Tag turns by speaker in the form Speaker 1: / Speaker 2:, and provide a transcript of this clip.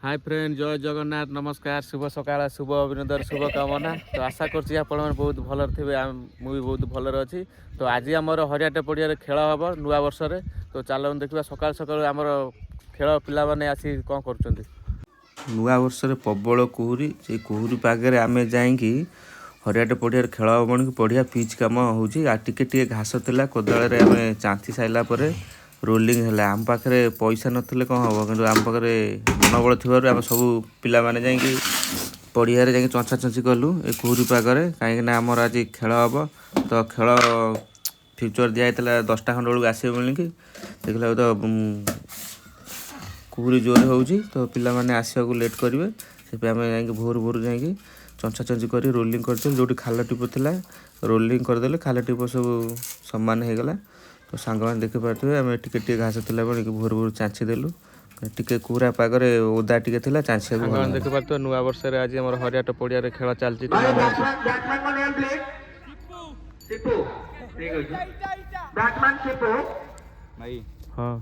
Speaker 1: hi friend जय जगन्नाथ नमस्कार शुभ सकाळ शुभ अभिनंदन शुभ कामना तो आशा करछि आपण बहुत भलर थे मु भी बहुत भलर अच्छी तो आज आमर हरियाटे पड़िया खेल हम नुआ वर्ष रे तो चलो देखा सकाल सकाल आमर खेल पिला माने आसी कौन कर
Speaker 2: नुआ वर्ष प्रबल कुहुरी से कुहुरी पागे आम जाकि हरियाटे पड़िया खेल हम कि पड़िया पिच कम हो टे घास था कोदाल आम चांची सारापर रोलिंग है आम पाखे पैसा नथिले कौन हम कि आम पाखे मनोबल थी आम सब पिला माने जाकि पड़िया जा चंचा चंची कलु ए कुहुरी पागे कहीं आमर आज खेल हम तो खेल फ्यूचर दिखाई 10टा खंड बेलू आस बोलिकी देखला तो कुहुरी जोर हो तो पिला माने आसवाक लेट करेंगे से आम जा भोर भोर जा चंचा चंची कर रोलिंग कर जो खाल टीप था रोलिंग करदे खाल टीप सब सामान हो गला तो सांग मैंने देखिपे आम टे घास था भोर भोर चाँची देलु टे कुहरा पागे ओदा टे चाँची देखिपे नुआ वर्ष आज आम हरियाट पड़िया खेल चलती
Speaker 3: हाँ